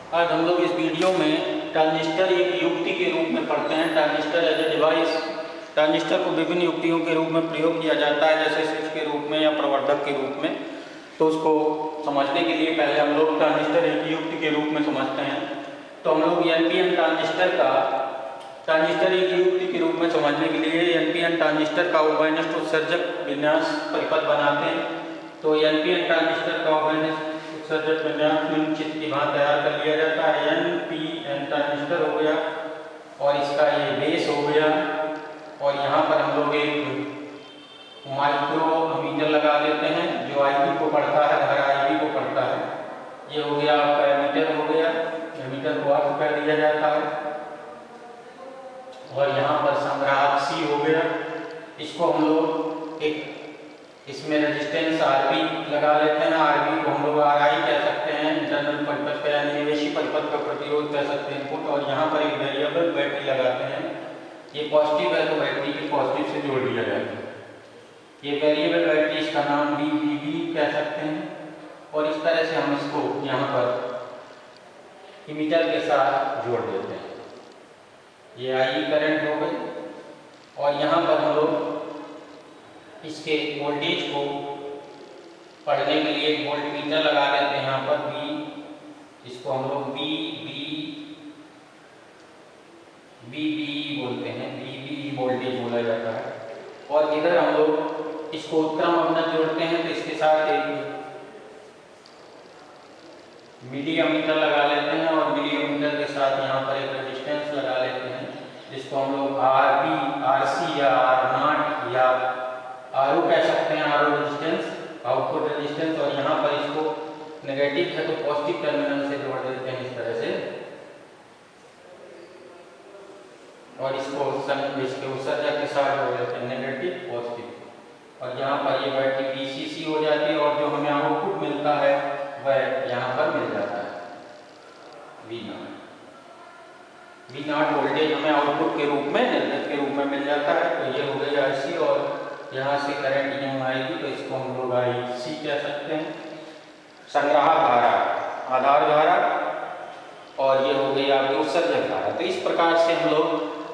आज हम लोग इस वीडियो में ट्रांजिस्टर एक युक्ति के रूप में पढ़ते हैं। Transistor as a device, transistor को विभिन्न युक्तियों के रूप में प्रयोग किया जाता है, जैसे स्विच के रूप में या प्रवर्धक के रूप में। तो उसको समझने के लिए पहले हम लोग ट्रांजिस्टर एक युक्ति के रूप में समझते हैं। तो हम लोग एनपीएन ट्रांजिस्टर एक युक्ति के रूप में समझने के लिए एनपीएन ट्रांजिस्टर का उभयनिष्ठ उत्सर्जक विन्यास परिपथ बनाते हैं। तो एनपीएन ट्रांजिस्टर का उभयनिष्ठ उत्सर्जक विन्यास निम्नलिखित की भांति तैयार कर लिया जाता है। एनपीएन ट्रांजिस्टर हो गया और इसका ये बेस हो गया, और यहाँ पर हम लोग एक माइक्रोमीटर लगा देते हैं जो आईवी को पढ़ता है, धारा आईवी को पढ़ता है। ये हो गया आपका एमीटर हो गया, एमीटर को ऑफ कर दिया जाता है। और यहाँ पर संग्राहक सी हो गया, इसको हम लोग एक इसमें रेजिस्टेंस आरबी लगा लेते हैं। आरबी को हम लोग आरआई कह सकते हैं, इंटरनल परिपथ का यानी निवेशी परिपथ का प्रतिरोध कह सकते हैं इनपुट। और यहाँ पर एक वेरिएबल बैटरी लगाते हैं। ये पॉजिटिव है तो बैटरी के पॉजिटिव से जोड़ दिया जाएगा। ये वेरिएबल बैटरी, इसका नाम VVB कह सकते हैं। और इस तरह से हम इसको यहाँ पर इमीटर के साथ जोड़ देते हैं। ये आई करंट हो गई, और यहाँ पर हम लोग इसके वोल्टेज को पढ़ने के लिए एक वोल्टमीटर लगा देते हैं यहाँ पर V, इसको हम लोग VBE बोलते हैं, VBE वोल्टेज बोला जाता है। और इधर हम लोग इसको उत्क्रम अवनत जोड़ते हैं, तो इसके साथ एक मिलीमीटर लगा लेते हैं, और मिलीमीटर के साथ यहाँ पर एक रेजिस्टेंस लगा लेते हैं, जिसको हम लोग RB, RC या R0 या RO कह सकते हैं, RO रेजिस्टेंस, आउटपुट रेजिस्टेंस। और यहाँ पर इसको नेगेटिव है तो पॉजिटिव टर्मिनल से जोड़ देते हैं इस तरह से, और इसको इसके उत्सर्जक के साथ जोड़ देते हैं, नेगेटिव पॉजिटिव। और यहाँ पर ये बैटरी VCC हो जाती है, और जो हमें आउटपुट मिलता है वह यहाँ पर मिल जाता है V0 वोल्टेज हमें आउटपुट के रूप में, निर्गत के रूप में मिल जाता है। तो ये हो गया IC, और यहाँ से करंट यहाँ आएगी तो इसको हम लोग IC कह सकते हैं। संग्राहक धारा, आधार धारा, और ये हो गई आपकी उत्सर्जक धारा। तो इस प्रकार से हम लोग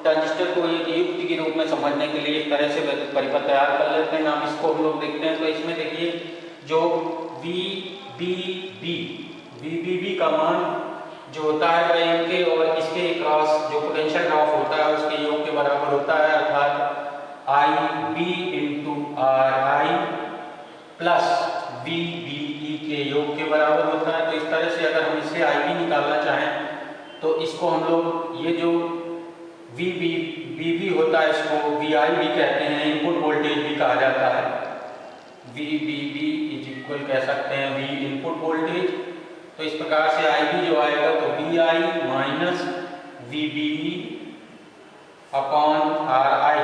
ट्रांजिस्टर को एक युक्ति के रूप में समझने के लिए इस तरह से परिपथ तैयार कर लेते हैं। अब इसको हम लोग देखते हैं, तो इसमें देखिए जो VBB का मान जो होता है वह इनके और इसके क्रॉस जो पोटेंशियल ड्रॉप होता है उसके योग के बराबर होता है, अर्थात IB × RI प्लस VBE के योग के बराबर होता है। तो इस तरह से अगर हम इससे IB निकालना चाहें तो इसको हम लोग ये जो VBB होता है इसको VI भी कहते हैं, इनपुट वोल्टेज भी कहा जाता है। VBB = कह सकते हैं V इनपुट वोल्टेज। तो इस प्रकार से IB जो आएगा तो VI - VBE / RI,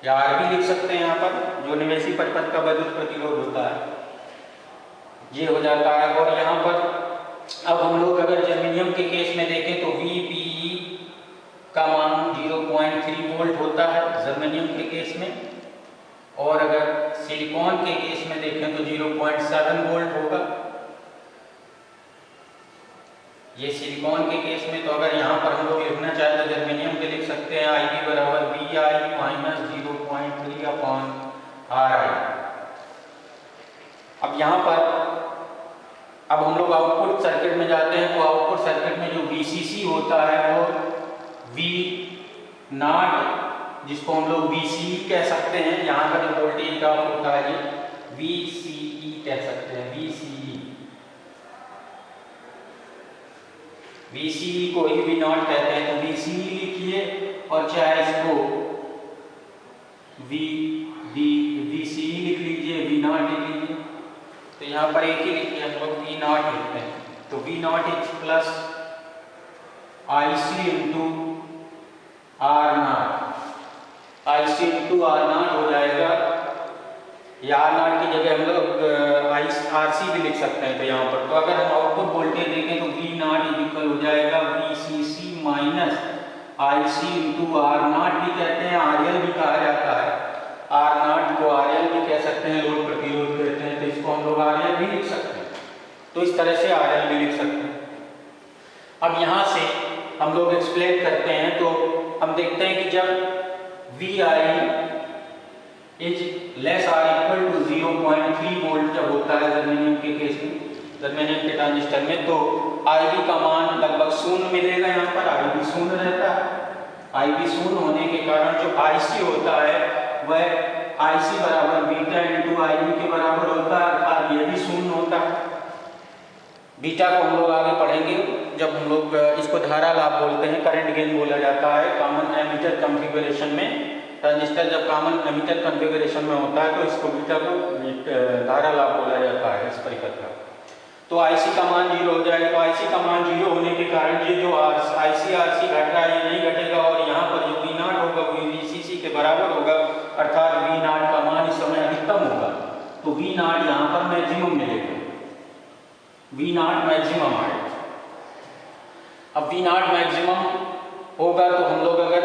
या RB लिख सकते हैं यहाँ पर, जो निवेशी परिपथ का विद्युत प्रतिरोध होता है, ये हो जाता है। और यहाँ पर अब हम लोग अगर जर्मेनियम के केस में देखें तो VBE का मान 0.3 वोल्ट होता है जर्मेनियम के केस में, और अगर सिलिकॉन के केस में देखें तो 0.7 वोल्ट होगा। ये सिलिकॉन के केस में। तो अगर यहाँ पर हम लोग लिखना चाहें तो जर्मेनियम के लिख सकते हैं IB = VI - 0.3 / RI। अब यहाँ पर अब हम लोग आउटपुट सर्किट में जाते हैं, तो आउटपुट सर्किट में जो VCC होता है वो V0, जिसको हम लोग VCE कह सकते हैं। यहाँ का जो वोल्टेज ड्रॉप होता है ये VCE कह सकते हैं, VCE को ही V0 कहते हैं। तो VCE लिखिए, और चाहे इसको VCE लिख लीजिए, V0 लिख लीजिए। तो यहाँ पर एक ही लिखिए, हम लोग V0 लिखते हैं। तो V0 plus IC × R0, IC × R0 हो जाएगा, या R0 की जगह हम लोग RC भी लिख सकते हैं। तो यहाँ पर तो अगर हम आउटपुट वोल्टेज देखें तो V0 हो जाएगा VCC - IC × R0 भी कहते हैं, RL भी कहा जाता है। R0 को RL भी कह सकते हैं, लोड प्रतिरोध कहते हैं, तो इसको हम लोग RL भी लिख सकते हैं। तो इस तरह से RL भी लिख सकते हैं। अब यहाँ से हम लोग एक्सप्लेन करते हैं तो हम देखते हैं कि जब Vi is less or equal to 0.3 volt जब होता है जर्मेनियम के केस में, जर्मेनियम के ट्रांजिस्टर में, तो IB का मान लगभग शून्य मिलेगा। यहाँ पर IB शून्य रहता है। IB शून्य होने के कारण जो IC होता है वह IC बराबर बीटा इंटू IB के बराबर होता है, अर्थात ये भी शून्य होता है। बीटा को हम लोग आगे पढ़ेंगे जब हम लोग इसको धारा लाभ बोलते हैं, करंट गेन बोला जाता है कॉमन एमीटर कॉन्फ़िगरेशन में। ट्रांजिस्टर जब कॉमन एमीटर कॉन्फ़िगरेशन में होता है तो इसको बीटा को धारा लाभ बोला जाता है इस परिपथ का। तो IC का मान 0 हो जाएगा। तो IC का मान 0 होने के कारण ये जो IC RC घट रहा है ये नहीं घटेगा, और यहाँ पर जो V0 होगा वो VCC के बराबर होगा, अर्थात V0 का मान इस समय अधिकतम होगा। तो V0 यहाँ पर मैक्सिमम मिलेगा, V0 मैक्सिमम आएगा। अब V0 मैक्सिमम होगा तो हम लोग अगर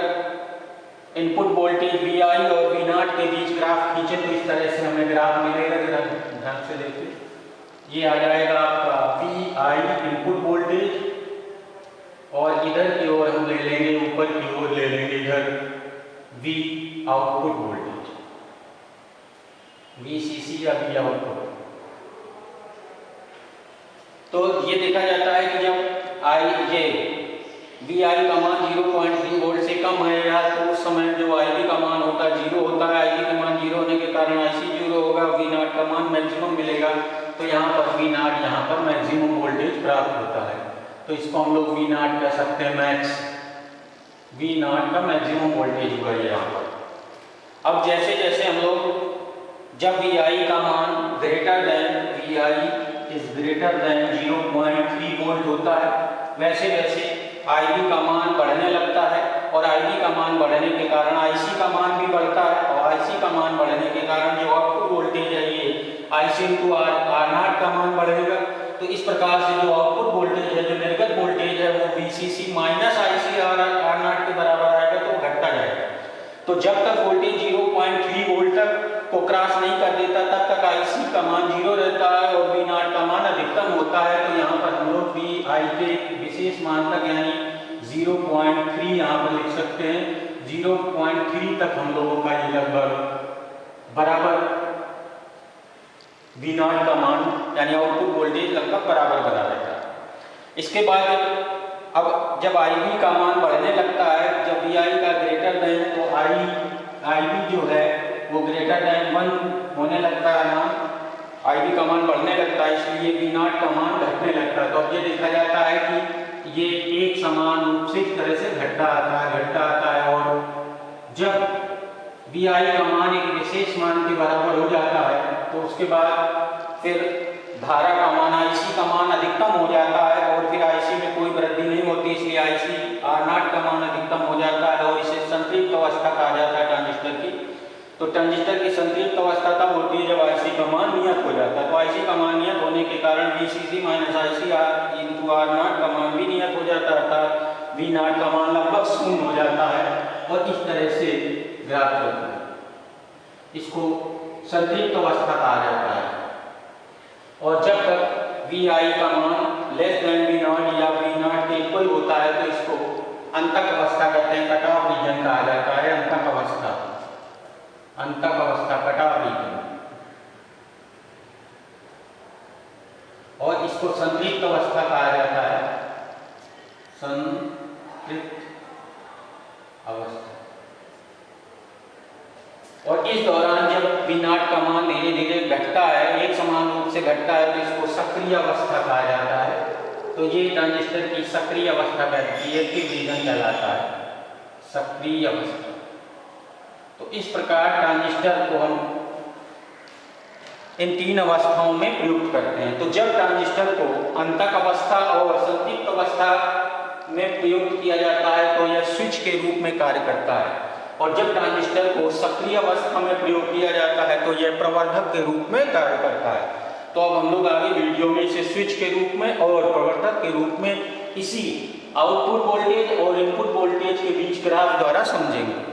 इनपुट वोल्टेज Vi और V0 के बीच ग्राफ खींचे तो इस तरह से हमें ग्राफ मिलेगा। जरा ध्यान से देखिए, ये आ जाएगा आपका Vi इनपुट वोल्टेज, और इधर की ओर हम ले लेंगे, ऊपर की ओर ले लेंगे इधर V आउटपुट वोल्टेज, VCC या V आउटपुट। तो ये देखा जाता है कि जब Vi का मान 0.3 वोल्ट से कम है या तो उस समय जो IB का मान होता है 0 होता है। IB का मान 0 होने के कारण IC 0 होगा, V0 का मान मैक्सिमम मिलेगा। तो यहाँ पर V0 यहाँ पर मैक्सिमम वोल्टेज प्राप्त होता है, तो इसको हम लोग V0 कह सकते हैं मैक्स। V0 का मैक्सिमम वोल्टेज हुआ यहाँ पर। अब जैसे जैसे हम लोग जब Vi का मान greater than Vi is greater than 0.3 volt होता है, वैसे वैसे IB का मान बढ़ने लगता है, और IB का मान बढ़ने के कारण IC का मान भी बढ़ता है, और IC का मान बढ़ने के कारण जो आउटपुट वोल्टेज है ये IC इंटू R0 का मान बढ़ेगा। तो इस प्रकार से जो आउटपुट वोल्टेज है, जो निर्गत वोल्टेज है, वो VCC माइनस IC R0 के बराबर आएगा, तो घटता जाएगा। तो जब तक वोल्टेज 0.3 वोल्ट तक को क्रॉस नहीं कर देता तब तक IC का मान 0 रहता है और V0 का मान अधिकतम होता है। तो यहाँ पर हम लोग Vi के विशेष मान तक यानी 0.3 यहाँ पर लिख सकते हैं। 0.3 तक हम लोगों का ये लगभग बराबर V0 का मान यानी आउटपुट वोल्टेज लगभग बराबर बना रहता है। इसके बाद अब जब IB का मान बढ़ने लगता है, जब Vi का ग्रेटर देन, तो IB जो है वो ग्रेटर देन 1 होने लगता है मान, IB का मान बढ़ने लगता है, इसलिए V0 का मान घटने लगता है। तो अब ये देखा जाता है कि ये एक समान रूप से इस तरह से घटता आता है, और जब Vi का मान एक विशेष मान के बराबर हो जाता है तो उसके बाद फिर धारा का मान IC का मान अधिकतम हो जाता है, और फिर IC में कोई वृद्धि नहीं होती, इसलिए IC R0 का मान अधिकतम हो जाता है, और इसे संतृप्त अवस्था कहा जाता है ट्रांजिस्टर की। तो ट्रांजिस्टर की संतृप्त अवस्था तब होती है जब IC का मान नियत हो जाता है। तो IC का मान नियत होने के कारण VCC minus IC into R0 का मान भी नियत हो जाता है, अर्थात V0 का मान लगभग शून्य हो जाता है, और इस तरह से ग्राफ चलता है। इसको संतृप्त अवस्था कहा जाता है। और जब तक Vi का मान लेस देन V0 या V0 के इक्वल होता है तो इसको अंतक अवस्था कहते हैं, कट ऑफ रीजन कहा जाता है। अंतक अवस्था कट ऑफ रीजन, और इसको संतृप्त अवस्था कहा जाता है, संतृप्त अवस्था। और इस दौरान जब V0 का मान धीरे धीरे घटता है, एक समान रूप से घटता है, तो इसको सक्रिय अवस्था कहा जाता है। तो ये ट्रांजिस्टर की सक्रिय अवस्था कहती है, एक्टिव रीजन कहलाता है, सक्रिय अवस्था। तो इस प्रकार ट्रांजिस्टर को हम इन तीन अवस्थाओं में प्रयुक्त करते हैं। तो जब ट्रांजिस्टर को अंतक अवस्था और संतृप्त अवस्था में प्रयुक्त किया जाता है तो यह स्विच के रूप में कार्य करता है, और जब ट्रांजिस्टर को सक्रिय अवस्था में प्रयोग किया जाता है तो यह प्रवर्धक के रूप में कार्य करता है। तो अब हम लोग आगे वीडियो में इसे स्विच के रूप में और प्रवर्धक के रूप में इसी आउटपुट वोल्टेज और इनपुट वोल्टेज के बीच ग्राफ द्वारा समझेंगे।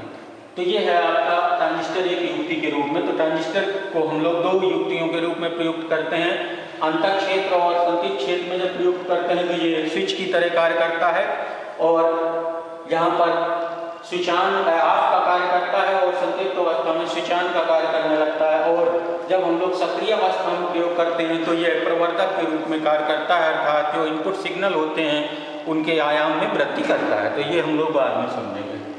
तो ये है आपका ट्रांजिस्टर एक युक्ति के रूप में। तो ट्रांजिस्टर को हम लोग दो युक्तियों के रूप में प्रयुक्त करते हैं। अंतर क्षेत्र और संतृप्त क्षेत्र में जब प्रयोग करते हैं तो ये स्विच की तरह कार्य करता है और यहाँ पर स्विचान ऑफ का कार्य करता है और संतृप्त अवस्था में स्विचान का कार्य करने लगता है। और जब हम लोग सक्रिय अवस्था में प्रयोग करते हैं तो यह प्रवर्धक के रूप में कार्य करता है, अर्थात जो इनपुट सिग्नल होते हैं उनके आयाम में वृद्धि करता है। तो ये हम लोग बाद में समझेंगे।